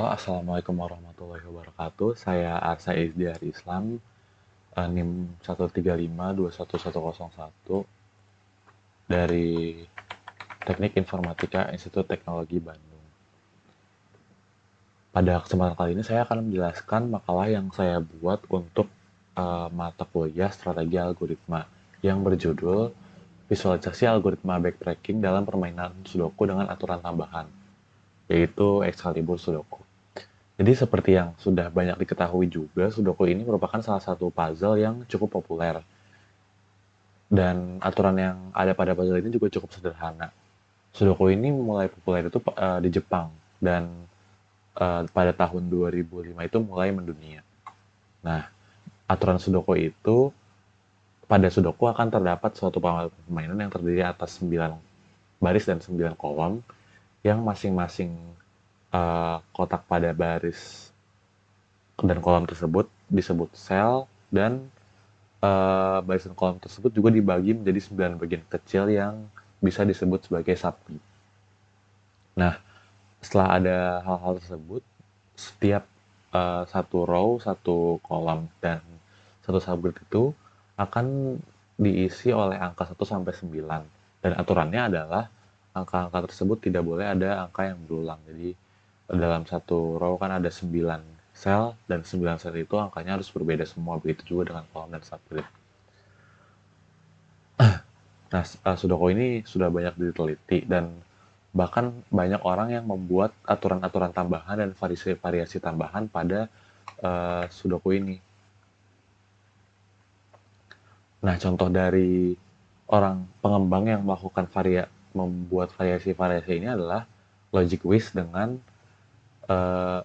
Halo, Assalamualaikum warahmatullahi wabarakatuh. Saya Arsa Izdiar Islam, NIM 135211101 dari Teknik Informatika Institut Teknologi Bandung. Pada kesempatan kali ini saya akan menjelaskan makalah yang saya buat untuk mata kuliah Strategi Algoritma yang berjudul Visualisasi Algoritma Backtracking dalam Permainan Sudoku dengan Aturan Tambahan, yaitu Excalibur Sudoku. Jadi seperti yang sudah banyak diketahui juga, Sudoku ini merupakan salah satu puzzle yang cukup populer. Dan aturan yang ada pada puzzle ini juga cukup sederhana. Sudoku ini mulai populer itu di Jepang dan pada tahun 2005 itu mulai mendunia. Nah, aturan Sudoku itu pada Sudoku akan terdapat suatu permainan yang terdiri atas 9 baris dan 9 kolom yang masing-masing kotak pada baris dan kolom tersebut disebut sel dan barisan kolom tersebut juga dibagi menjadi 9 bagian kecil yang bisa disebut sebagai subgrid. Nah, setelah ada hal-hal tersebut, setiap satu row, satu kolom, dan satu subgrid itu akan diisi oleh angka 1 sampai 9. Dan aturannya adalah angka-angka tersebut tidak boleh ada angka yang berulang. Jadi dalam satu row kan ada 9 sel, dan 9 sel itu angkanya harus berbeda semua. Begitu juga dengan kolom dan subgrid. Nah, Sudoku ini sudah banyak diteliti dan bahkan banyak orang yang membuat aturan-aturan tambahan dan variasi-variasi tambahan pada Sudoku ini. Nah, contoh dari orang pengembang yang melakukan membuat variasi-variasi ini adalah Logic Wiz dengan eh,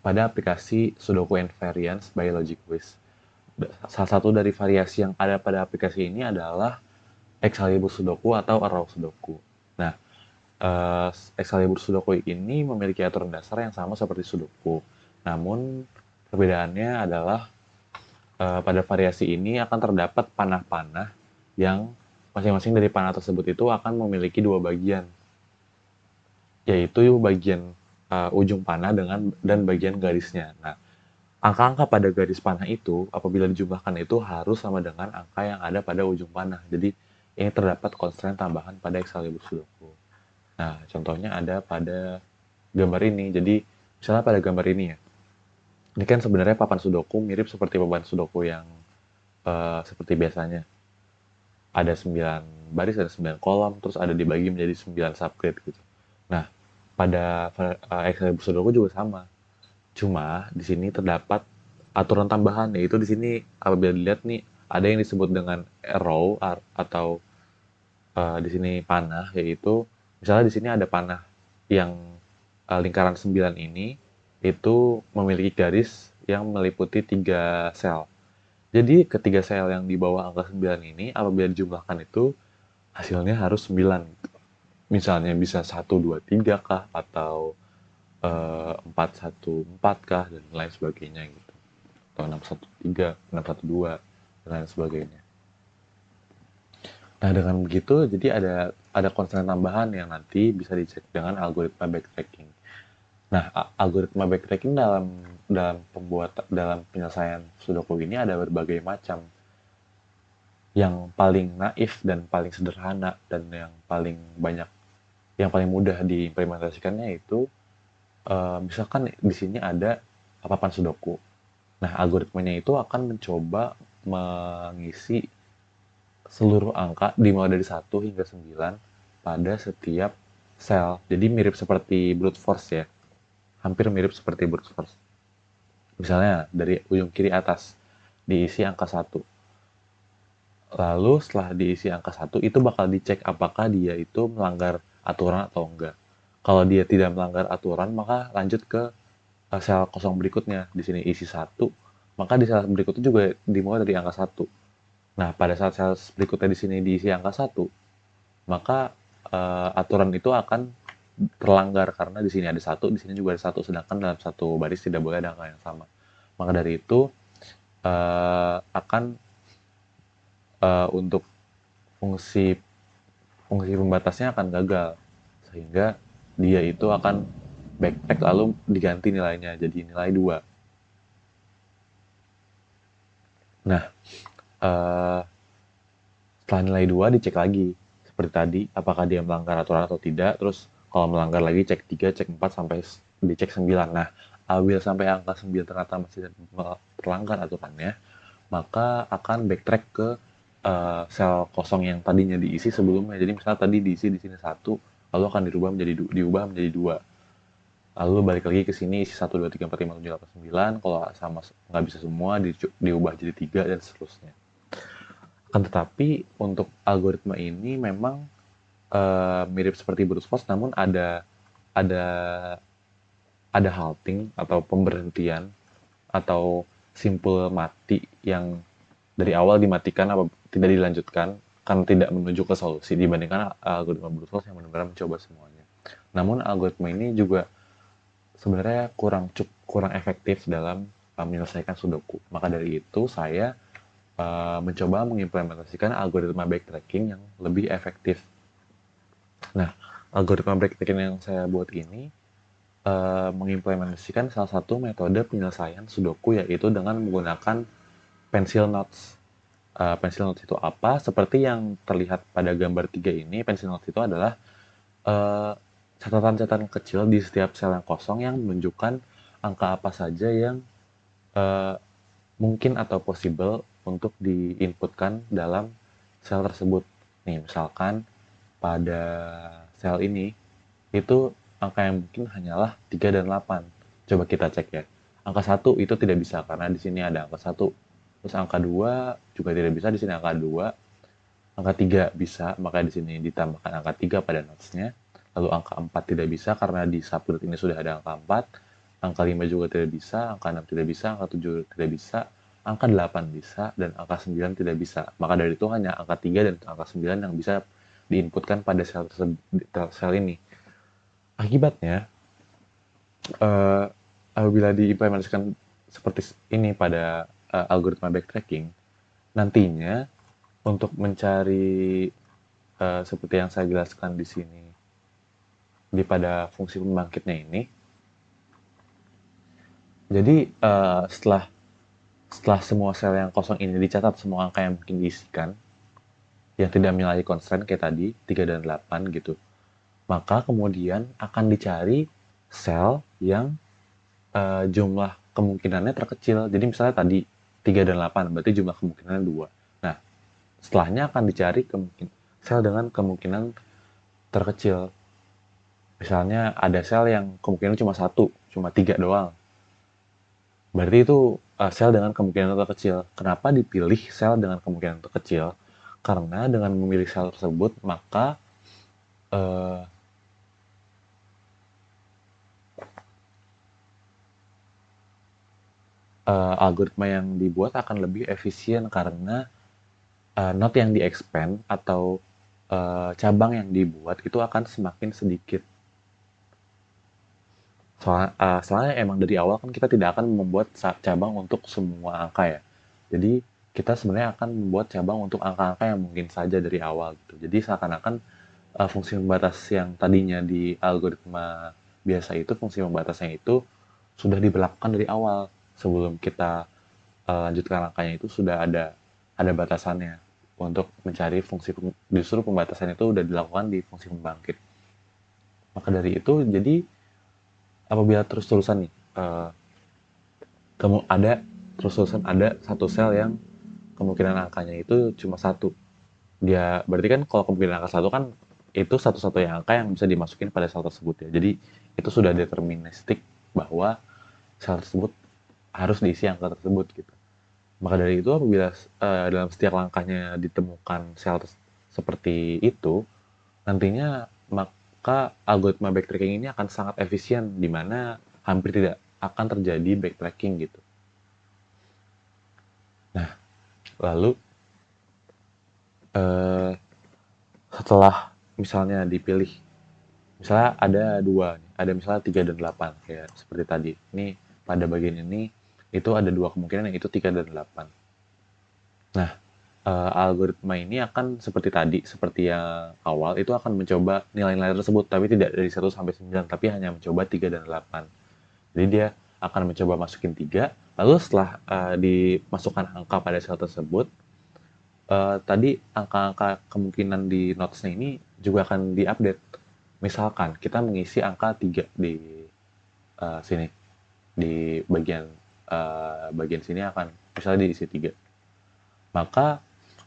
pada aplikasi Sudoku Invariance by Logic Wiz. Salah satu dari variasi yang ada pada aplikasi ini adalah Excalibur Sudoku atau Arrow Sudoku. Nah, Excalibur Sudoku ini memiliki aturan dasar yang sama seperti Sudoku. Namun, perbedaannya adalah pada variasi ini akan terdapat panah-panah yang masing-masing dari panah tersebut itu akan memiliki dua bagian, yaitu bagian ujung panah dan bagian garisnya. Nah, angka-angka pada garis panah itu apabila dijumlahkan itu harus sama dengan angka yang ada pada ujung panah. Jadi ini terdapat constraint tambahan pada Excalibur Sudoku. Nah, contohnya ada pada gambar ini. Jadi, misalnya pada gambar ini ya. Ini kan sebenarnya papan Sudoku mirip seperti papan Sudoku yang seperti biasanya. Ada 9 baris, ada 9 kolom, terus ada dibagi menjadi 9 subgrid gitu. Nah, pada Excel Sudoku juga sama. Cuma di sini terdapat aturan tambahan, yaitu di sini apabila dilihat nih ada yang disebut dengan arrow atau di sini panah, yaitu misalnya di sini ada panah yang lingkaran 9 ini itu memiliki garis yang meliputi 3 sel. Jadi ketiga sel yang di bawah angka 9 ini apabila dijumlahkan itu hasilnya harus 9. Misalnya bisa 1, 2, 3 kah atau 4, 1, 4 kah dan lain sebagainya gitu. Atau 6, 1, 3, 6, 1, 2 dan lain sebagainya. Nah, dengan begitu jadi ada konsen tambahan yang nanti bisa dicek dengan algoritma backtracking. Nah, algoritma backtracking dalam penyelesaian Sudoku ini ada berbagai macam. Yang paling naif dan paling sederhana dan yang paling mudah diimplementasikannya itu misalkan di sini ada papan Sudoku. Nah, algoritmanya itu akan mencoba mengisi seluruh angka dimulai dari 1 hingga 9 pada setiap sel. Jadi mirip seperti brute force ya. Hampir mirip seperti brute force. Misalnya dari ujung kiri atas diisi angka 1. Lalu setelah diisi angka 1 itu bakal dicek apakah dia itu melanggar aturan atau enggak. Kalau dia tidak melanggar aturan, maka lanjut ke sel kosong berikutnya. Di sini isi 1, maka di sel berikutnya juga dimulai dari angka 1. Nah, pada saat sel berikutnya di sini diisi angka 1, maka aturan itu akan terlanggar karena di sini ada 1, di sini juga ada 1, sedangkan dalam satu baris tidak boleh ada angka yang sama. Maka dari itu akan untuk fungsi fungsi pembatasnya akan gagal sehingga dia itu akan backtrack lalu diganti nilainya jadi nilai 2. Nah, eh, setelah nilai 2 dicek lagi. Seperti tadi, apakah dia melanggar aturan atau tidak. Terus kalau melanggar lagi cek 3, cek 4, sampai dicek 9. Nah, apabila sampai angka 9 ternyata masih terlanggar aturannya, maka akan backtrack ke sel kosong yang tadinya diisi sebelumnya. Jadi misalnya tadi diisi di sini 1, lalu akan diubah menjadi 2. Lalu balik lagi ke sini isi 1, 2, 3, 4, 5, 6, 7, 8, 9. Kalau sama nggak bisa semua diubah jadi 3 dan seterusnya. Akan tetapi untuk algoritma ini memang mirip seperti brute force, namun ada ada halting atau pemberhentian atau simpul mati yang dari awal dimatikan atau tidak dilanjutkan karena tidak menuju ke solusi dibandingkan algoritma brute force yang benar-benar mencoba semuanya. Namun algoritma ini juga sebenarnya kurang efektif dalam menyelesaikan sudoku. Maka dari itu saya mencoba mengimplementasikan algoritma backtracking yang lebih efektif. Nah, algoritma backtracking yang saya buat ini mengimplementasikan salah satu metode penyelesaian sudoku yaitu dengan menggunakan pencil notes. Pencil notes itu apa? Seperti yang terlihat pada gambar 3 ini, pencil notes itu adalah uh, catatan-catatan kecil di setiap sel yang kosong yang menunjukkan angka apa saja yang uh, mungkin atau possible untuk diinputkan dalam sel tersebut. Nih, misalkan pada sel ini, itu angka yang mungkin hanyalah 3 dan 8. Coba kita cek ya. Angka 1 itu tidak bisa karena di sini ada angka 1. Terus angka 2 juga tidak bisa, di sini angka 2. Angka 3 bisa, maka di sini ditambahkan angka 3 pada notes-nya. Lalu angka 4 tidak bisa karena di subgrid ini sudah ada angka 4. Angka 5 juga tidak bisa, angka 6 tidak bisa, angka 7 tidak bisa, angka 8 bisa, dan angka 9 tidak bisa. Maka dari itu hanya angka 3 dan angka 9 yang bisa diinputkan pada sel ini. Akibatnya, uh, apabila diimplementasikan seperti ini pada algoritma backtracking, nantinya untuk mencari seperti yang saya jelaskan di sini di pada fungsi pembangkitnya ini. Jadi setelah semua sel yang kosong ini dicatat semua angka yang mungkin diisikan yang tidak menyalahi constraint kayak tadi 3 dan 8 gitu. Maka kemudian akan dicari sel yang jumlah kemungkinannya terkecil. Jadi misalnya tadi 3 dan 8 berarti jumlah kemungkinannya 2. Nah, setelahnya akan dicari sel dengan kemungkinan terkecil. Misalnya ada sel yang kemungkinan cuma 1, cuma 3 doang. Berarti itu sel dengan kemungkinan terkecil. Kenapa dipilih sel dengan kemungkinan terkecil? Karena dengan memilih sel tersebut, maka uh, algoritma yang dibuat akan lebih efisien karena node yang di-expand atau cabang yang dibuat itu akan semakin sedikit. Soalnya emang dari awal kan kita tidak akan membuat cabang untuk semua angka ya. Jadi kita sebenarnya akan membuat cabang untuk angka-angka yang mungkin saja dari awal gitu. Jadi seakan-akan fungsi pembatas yang tadinya di algoritma biasa itu fungsi pembatasnya itu sudah diberlakukan dari awal sebelum kita lanjutkan angkanya itu sudah ada batasannya untuk mencari fungsi justru pembatasan itu sudah dilakukan di fungsi pembangkit. Maka dari itu jadi apabila terus-terusan nih kamu terus-terusan ada satu sel yang kemungkinan angkanya itu cuma 1. Dia berarti kan kalau kemungkinan angka 1 kan itu satu-satunya angka yang bisa dimasukin pada sel tersebut ya. Jadi itu sudah deterministik bahwa sel tersebut harus diisi angka tersebut gitu. Maka dari itu apabila dalam setiap langkahnya ditemukan seperti itu, nantinya maka algoritma backtracking ini akan sangat efisien di mana hampir tidak akan terjadi backtracking gitu. Nah, lalu setelah misalnya dipilih, misalnya ada dua, ada misalnya 3 dan 8 kayak seperti tadi. Ini pada bagian ini itu ada dua kemungkinan yaitu 3 dan 8. Nah, algoritma ini akan seperti tadi, seperti yang awal, itu akan mencoba nilai-nilai tersebut, tapi tidak dari 1 sampai 9, tapi hanya mencoba 3 dan 8. Jadi dia akan mencoba masukin 3, lalu setelah dimasukkan angka pada sel tersebut, tadi angka-angka kemungkinan di notes-nya ini juga akan diupdate. Misalkan kita mengisi angka 3 di sini, di bagian sini akan misalnya diisi 3. Maka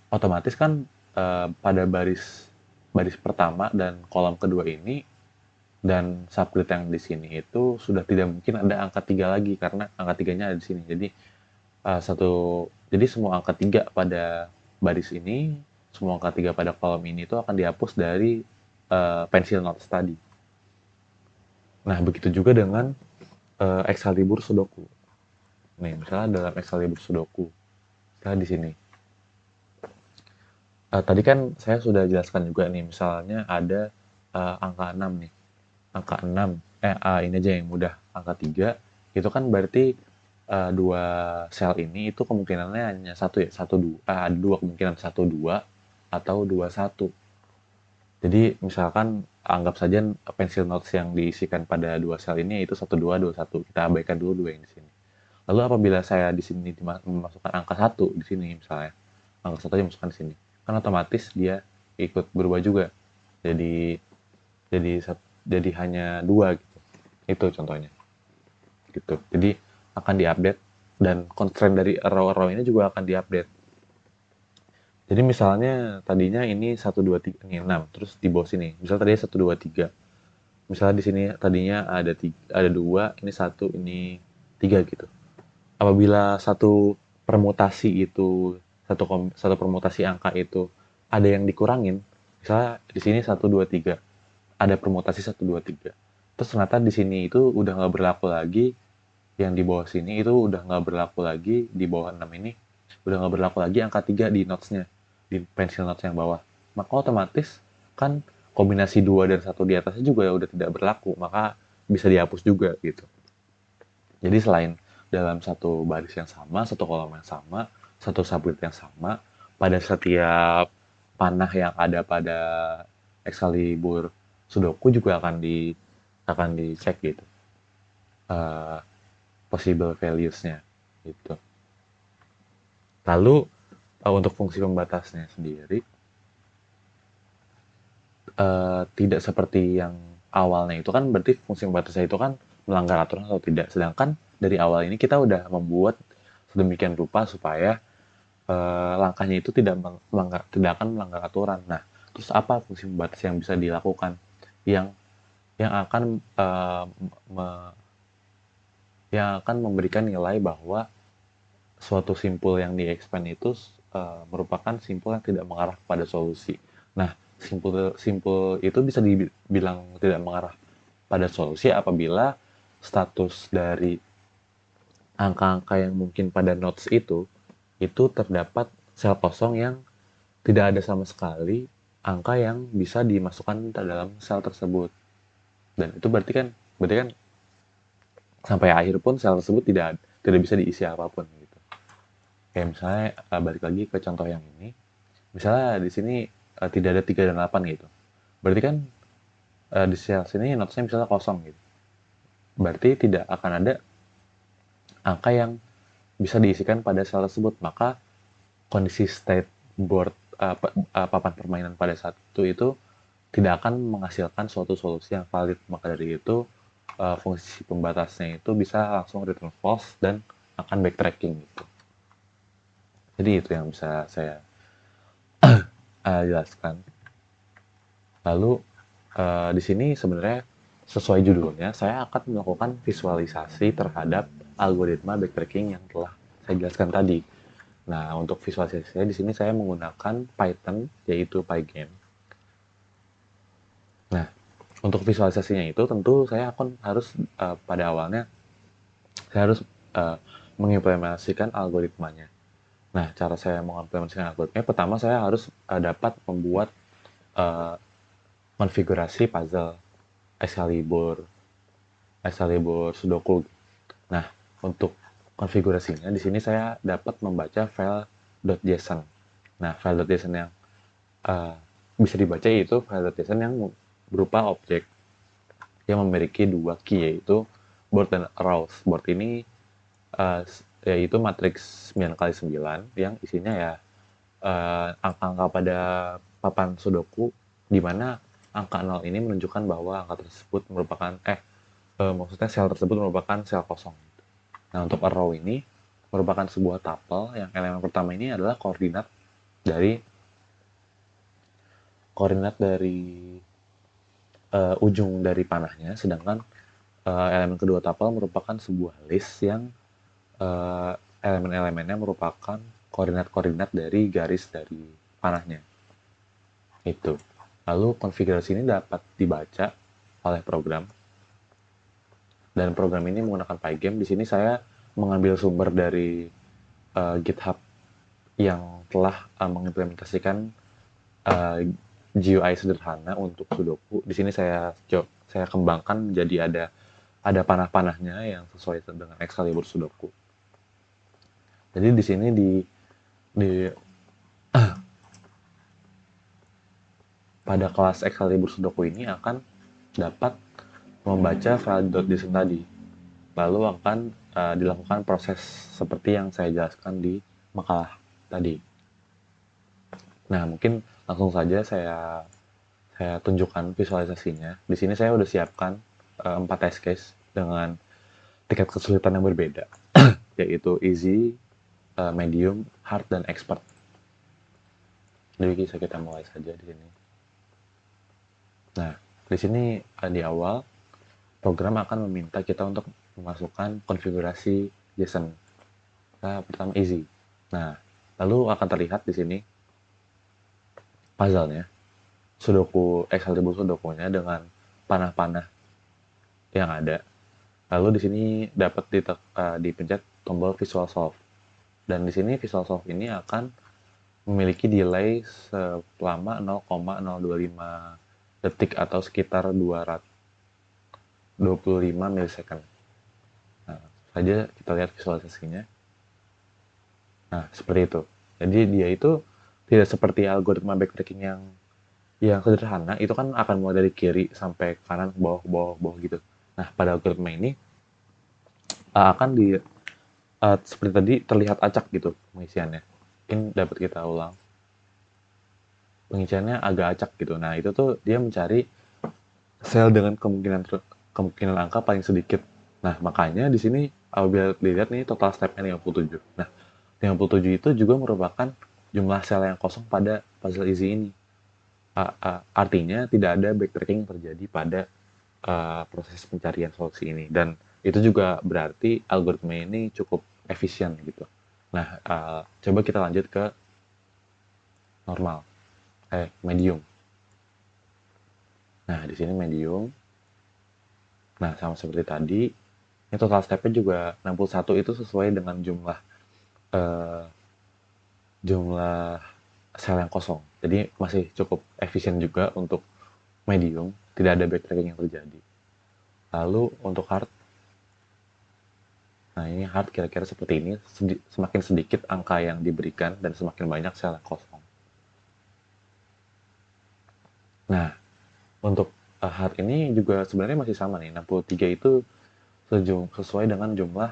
otomatis kan pada baris baris pertama dan kolom kedua ini dan subgrid yang di sini itu sudah tidak mungkin ada angka 3 lagi karena angka 3-nya ada di sini. Jadi jadi semua angka 3 pada baris ini, semua angka 3 pada kolom ini itu akan dihapus dari pencil notes tadi. Nah, begitu juga dengan Excalibur Sudoku. Nih, misalnya dalam Excalibur Sudoku, misalnya di sini. Tadi kan saya sudah jelaskan juga nih, misalnya ada angka 6 nih. Angka 6, ini aja yang mudah. Angka 3, itu kan berarti dua sel ini itu kemungkinannya hanya satu ya, ada dua kemungkinan, 1, 2, atau 2, 1. Jadi misalkan anggap saja pensil notes yang diisikan pada dua sel ini yaitu 1, 2, 2, 1. Kita abaikan dulu dua yang di sini. Lalu apabila saya di sini memasukkan angka 1 di sini misalnya, angka 1 dimasukkan di sini, kan otomatis dia ikut berubah juga. Jadi jadi jadi hanya 2 gitu. Itu contohnya. Gitu. Jadi akan diupdate dan constraint dari row-row ini juga akan diupdate. Jadi misalnya tadinya ini 1, 2, 3, ini 6, terus di bawah sini. Misal tadinya 1, 2, 3. Misalnya di sini tadinya ada 2, ini 1, ini 3 gitu. Apabila satu permutasi itu, satu permutasi angka itu ada yang dikurangin, misalnya di sini 1, 2, 3, ada permutasi 1, 2, 3. Terus ternyata di sini itu udah nggak berlaku lagi, yang di bawah sini itu udah nggak berlaku lagi, di bawah 6 ini udah nggak berlaku lagi angka 3 di notes-nya, di pencil notes yang bawah. Maka otomatis kan kombinasi 2 dan 1 di atasnya juga udah tidak berlaku, maka bisa dihapus juga gitu. Jadi selain dalam satu baris yang sama, satu kolom yang sama, satu subgrid yang sama, pada setiap panah yang ada pada Excalibur Sudoku juga akan dicek gitu. Uh, Possible values-nya gitu. Lalu untuk fungsi pembatasnya sendiri tidak seperti yang awalnya itu kan berarti fungsi pembatasnya itu kan melanggar aturan atau tidak. Sedangkan dari awal ini kita udah membuat sedemikian rupa supaya langkahnya itu tidak akan melanggar aturan. Nah, terus apa fungsi pembatas yang bisa dilakukan yang yang akan yang akan memberikan nilai bahwa suatu simpul yang di-expand itu merupakan simpul yang tidak mengarah pada solusi. Nah, simpul itu bisa dibilang tidak mengarah pada solusi apabila status dari angka-angka yang mungkin pada nodes itu terdapat sel kosong yang tidak ada sama sekali angka yang bisa dimasukkan ke dalam sel tersebut. Dan itu berarti kan sampai akhir pun sel tersebut tidak bisa diisi apapun gitu. Kayak misalnya balik lagi ke contoh yang ini. Misalnya di sini tidak ada 3 dan 8 gitu. Berarti kan di sel sini notesnya misalnya kosong gitu. Berarti tidak akan ada angka yang bisa diisikan pada sel tersebut. Maka kondisi state board papan permainan pada saat itu tidak akan menghasilkan suatu solusi yang valid. Maka dari itu fungsi pembatasnya itu bisa langsung return false dan akan backtracking gitu. Jadi itu yang bisa saya jelaskan. Lalu di sini sebenarnya sesuai judulnya saya akan melakukan visualisasi terhadap algoritma backtracking yang telah saya jelaskan tadi. Nah, untuk visualisasinya di sini saya menggunakan Python yaitu Pygame. Nah, untuk visualisasinya itu tentu saya harus pada awalnya saya harus mengimplementasikan algoritmanya. Nah, cara saya mengimplementasikan algoritmanya pertama saya harus dapat membuat konfigurasi puzzle Excalibur Sudoku. Nah, untuk konfigurasinya di sini saya dapat membaca file .json. Nah, file.json yang uh, bisa dibaca itu file.json yang berupa objek yang memiliki dua key, yaitu board dan rows. Board ini yaitu matriks 9 kali 9 yang isinya ya angka-angka pada papan sudoku, di mana angka 0 ini menunjukkan bahwa angka tersebut merupakan maksudnya sel tersebut merupakan sel kosong. Nah, untuk row ini merupakan sebuah tuple yang elemen pertama ini adalah koordinat dari ujung dari panahnya, sedangkan elemen kedua tuple merupakan sebuah list yang uh, elemen-elemennya merupakan koordinat-koordinat dari garis dari panahnya. Itu. Lalu konfigurasi ini dapat dibaca oleh program, dan program ini menggunakan Pygame. Di sini saya mengambil sumber dari GitHub yang telah mengimplementasikan uh, GUI sederhana untuk Sudoku. Di sini saya kembangkan jadi ada panah-panahnya yang sesuai dengan Excalibur Sudoku. Jadi di sini di pada kelas Excalibur Sudoku ini akan dapat membaca file.json tadi. Lalu akan dilakukan proses seperti yang saya jelaskan di makalah tadi. Nah, mungkin langsung saja saya tunjukkan visualisasinya. Di sini saya udah siapkan 4 test case dengan tingkat kesulitan yang berbeda, yaitu easy, medium, hard, dan expert. Jadi bisa kita mulai saja di sini. Nah, di sini di awal program akan meminta kita untuk memasukkan konfigurasi JSON. Nah, pertama easy. Nah, lalu akan terlihat di sini puzzle-nya, Excalibur Sudoku-nya dengan panah-panah yang ada. Lalu di sini dapat dipencet tombol Visual Solve. Dan di sini Visual Solve ini akan memiliki delay selama 0,025 detik atau sekitar 225 milisecond. Nah, saja kita lihat visualisasinya. Nah, seperti itu. Jadi dia itu tidak seperti algoritma backtracking yang sederhana, itu kan akan mulai dari kiri sampai kanan, ke bawah, ke bawah, ke bawah gitu. Nah, pada algoritma ini akan seperti tadi terlihat acak gitu pengisiannya. Mungkin dapat kita ulang. Pengisiannya agak acak gitu. Nah, itu tuh dia mencari sel dengan kemungkinan angka paling sedikit. Nah, makanya di sini apabila dilihat nih total stepnya 57. Nah, 57 itu juga merupakan jumlah sel yang kosong pada puzzle easy ini. Artinya tidak ada backtracking yang terjadi pada proses pencarian solusi ini, dan itu juga berarti algoritma ini cukup efisien gitu. Nah, coba kita lanjut ke medium. Nah, di sini medium. Nah, sama seperti tadi, ini total stepnya juga 61, itu sesuai dengan eh, jumlah sel yang kosong. Jadi masih cukup efisien juga untuk medium, tidak ada backtracking yang terjadi. Lalu untuk hard, nah ini hard kira-kira seperti ini, semakin sedikit angka yang diberikan dan semakin banyak sel yang kosong. Nah, untuk hard ini juga sebenarnya masih sama nih, 63 itu sesuai dengan jumlah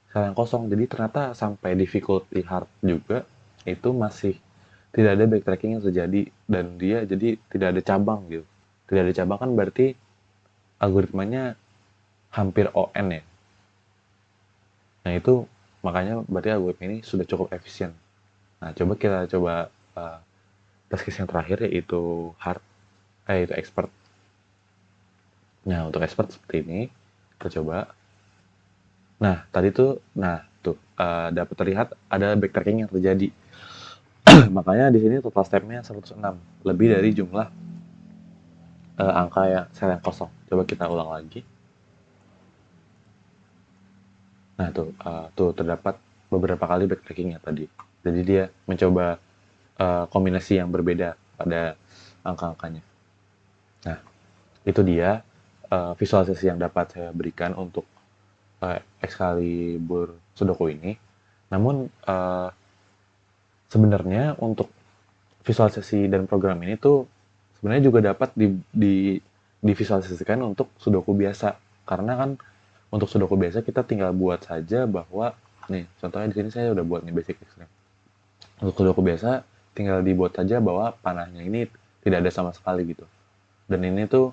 sel yang kosong. Jadi ternyata sampai difficulty hard juga itu masih tidak ada backtracking yang terjadi, dan dia jadi tidak ada cabang gitu. Tidak ada cabang kan berarti algoritmanya hampir ON ya. Nah, itu makanya berarti algoritma ini sudah cukup efisien. Nah, kita coba test case yang terakhir, yaitu yaitu expert. Nah, untuk expert seperti ini, kita coba. Nah, tadi tuh, dapat terlihat ada backtracking yang terjadi. Makanya di sini total stepnya 106, lebih dari jumlah angka sel yang kosong. Coba kita ulang lagi. Nah, tuh terdapat beberapa kali backtrackingnya tadi. Jadi dia mencoba kombinasi yang berbeda pada angka-angkanya. Nah, itu dia visualisasi yang dapat saya berikan untuk Excalibur Sudoku ini. Namun Sebenarnya untuk visualisasi dan program ini tuh sebenarnya juga dapat divisualisasikan untuk sudoku biasa. Karena kan untuk sudoku biasa kita tinggal buat saja bahwa nih contohnya di sini saya udah buat nih basic extreme. Untuk sudoku biasa tinggal dibuat saja bahwa panahnya ini tidak ada sama sekali gitu. Dan ini tuh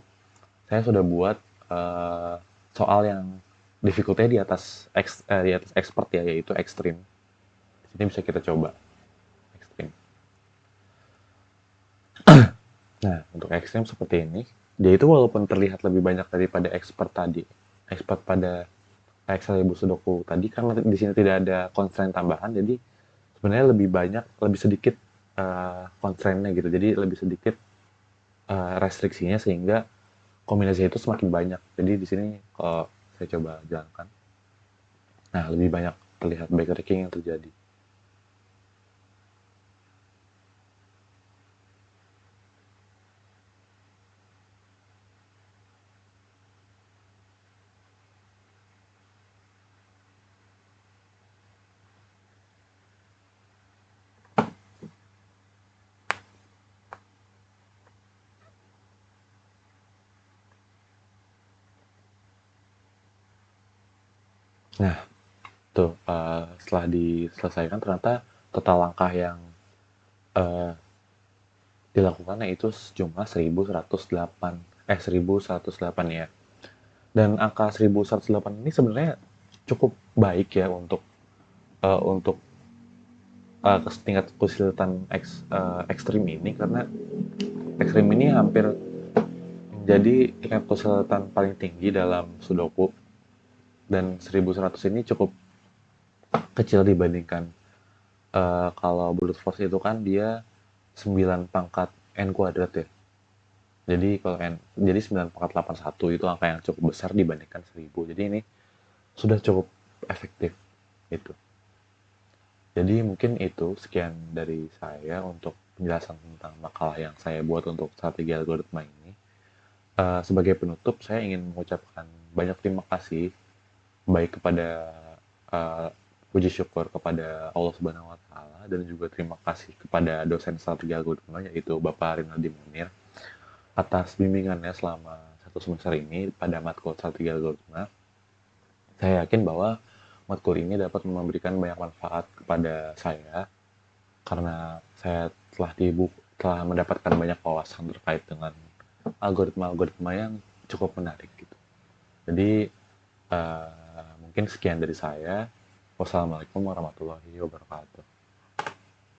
saya sudah buat eh, soal yang difficulty di atas expert ya, yaitu extreme. Di sini bisa kita coba extreme. Nah, untuk ekstrim seperti ini, dia itu walaupun terlihat lebih banyak daripada expert tadi, expert pada Excel Ibu Sudoku tadi, karena di sini tidak ada constraint tambahan, jadi sebenarnya lebih banyak, lebih sedikit constraint-nya gitu. Jadi lebih sedikit restriksinya sehingga kombinasi itu semakin banyak. Jadi di sini kalau saya coba jalankan, nah lebih banyak terlihat backtracking yang terjadi. Nah, tuh setelah diselesaikan ternyata total langkah yang uh, dilakukan yaitu sejumlah 1108 ya. Dan angka 1108 ini sebenarnya cukup baik ya untuk tingkat kesulitan ekstrim ini, karena ekstrim ini hampir menjadi tingkat kesulitan paling tinggi dalam sudoku, dan 1100 ini cukup kecil dibandingkan kalau brute force itu kan dia 9 pangkat n kuadrat ya. Jadi kalau n jadi 9 pangkat 81 itu angka yang cukup besar dibandingkan 1000. Jadi ini sudah cukup efektif itu. Jadi mungkin itu sekian dari saya untuk penjelasan tentang makalah yang saya buat untuk strategi algoritma ini. Sebagai penutup, saya ingin mengucapkan banyak terima kasih baik kepada uh, puji syukur kepada Allah Subhanahu Wa Taala, dan juga terima kasih kepada dosen strategi algoritma yaitu Bapak Rinaldi Munir atas bimbingannya selama 1 semester ini pada matkul strategi algoritma. Saya yakin bahwa matkul ini dapat memberikan banyak manfaat kepada saya karena saya telah mendapatkan banyak wawasan terkait dengan algoritma-algoritma yang cukup menarik gitu. Jadi mungkin sekian dari saya. Wassalamualaikum warahmatullahi wabarakatuh.